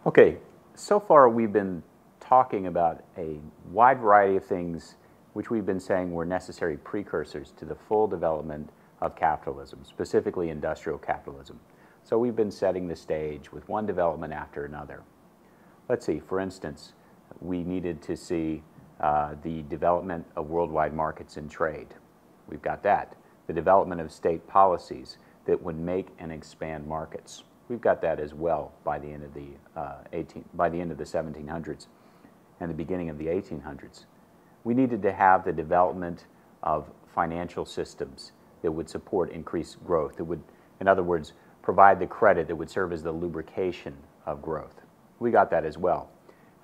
Okay, so far we've been talking about a wide variety of things which we've been saying were necessary precursors to the full development of capitalism, specifically industrial capitalism. So we've been setting the stage with one development after another. Let's see, for instance, we needed to see the development of worldwide markets and trade. We've got that. The development of state policies that would make and expand markets. We've got that as well by the end of the 1700s and the beginning of the 1800s. We needed to have the development of financial systems that would support increased growth, that would, in other words, provide the credit that would serve as the lubrication of growth. We got that as well.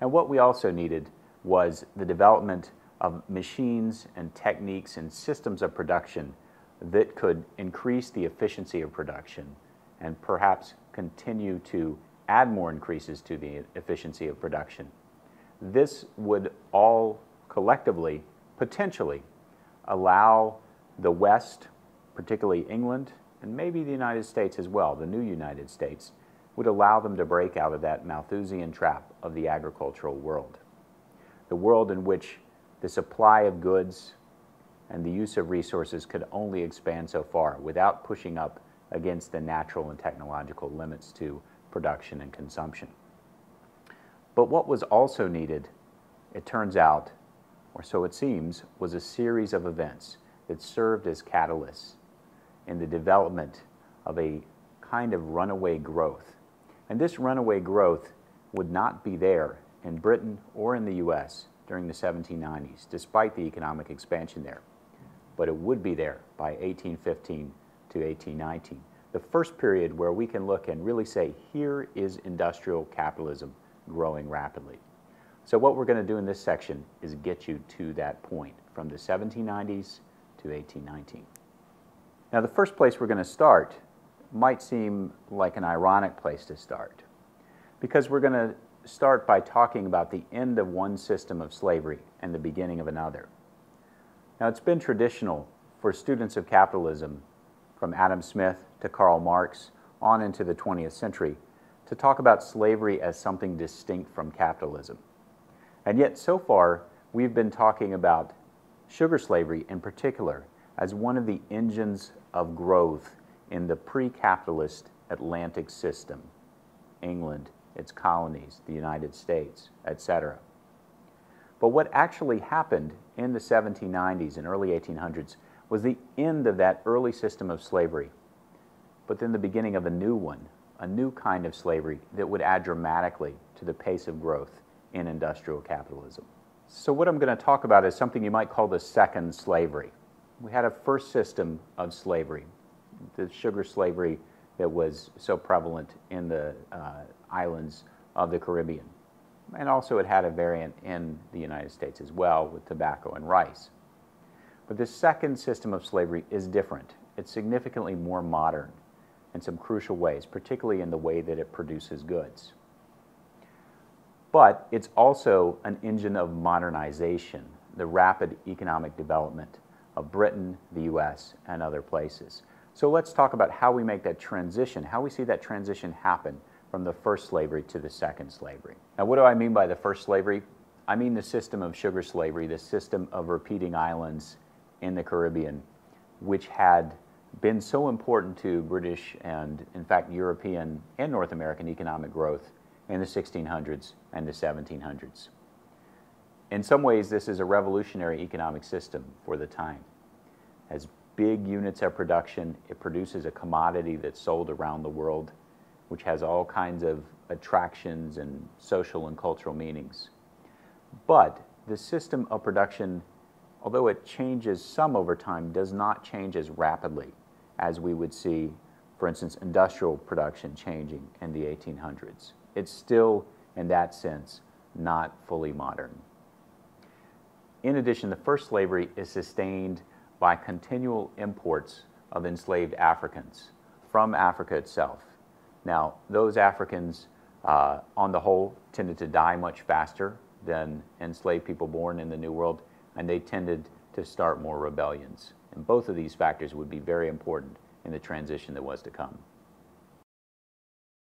And what we also needed was the development of machines and techniques and systems of production that could increase the efficiency of production and perhaps continue to add more increases to the efficiency of production. This would all collectively, potentially, allow the West, particularly England, and maybe the United States as well, the new United States, would allow them to break out of that Malthusian trap of the agricultural world. The world in which the supply of goods and the use of resources could only expand so far without pushing up against the natural and technological limits to production and consumption. But what was also needed, it turns out, or so it seems, was a series of events that served as catalysts in the development of a kind of runaway growth. And this runaway growth would not be there in Britain or in the US during the 1790s, despite the economic expansion there. But it would be there by 1815 to 1819, the first period where we can look and really say, here is industrial capitalism growing rapidly. So what we're going to do in this section is get you to that point from the 1790s to 1819. Now, the first place we're going to start might seem like an ironic place to start, because we're going to start by talking about the end of one system of slavery and the beginning of another. Now, it's been traditional for students of capitalism, from Adam Smith to Karl Marx on into the 20th century, to talk about slavery as something distinct from capitalism. And yet, so far, we've been talking about sugar slavery in particular as one of the engines of growth in the pre-capitalist Atlantic system, England, its colonies, the United States, etc. But what actually happened in the 1790s and early 1800s was the end of that early system of slavery, but then the beginning of a new one, a new kind of slavery that would add dramatically to the pace of growth in industrial capitalism. So what I'm going to talk about is something you might call the second slavery. We had a first system of slavery, the sugar slavery that was so prevalent in the islands of the Caribbean. And also it had a variant in the United States as well with tobacco and rice. But this second system of slavery is different. It's significantly more modern in some crucial ways, particularly in the way that it produces goods. But it's also an engine of modernization, the rapid economic development of Britain, the US, and other places. So let's talk about how we make that transition, how we see that transition happen from the first slavery to the second slavery. Now, what do I mean by the first slavery? I mean the system of sugar slavery, the system of repeating islands in the Caribbean, which had been so important to British and, in fact, European and North American economic growth in the 1600s and the 1700s. In some ways, this is a revolutionary economic system for the time. It has big units of production. It produces a commodity that's sold around the world, which has all kinds of attractions and social and cultural meanings. But the system of production, although it changes some over time, does not change as rapidly as we would see, for instance, industrial production changing in the 1800s. It's still, in that sense, not fully modern. In addition, the first slavery is sustained by continual imports of enslaved Africans from Africa itself. Now, those Africans, on the whole, tended to die much faster than enslaved people born in the New World, and they tended to start more rebellions. And both of these factors would be very important in the transition that was to come.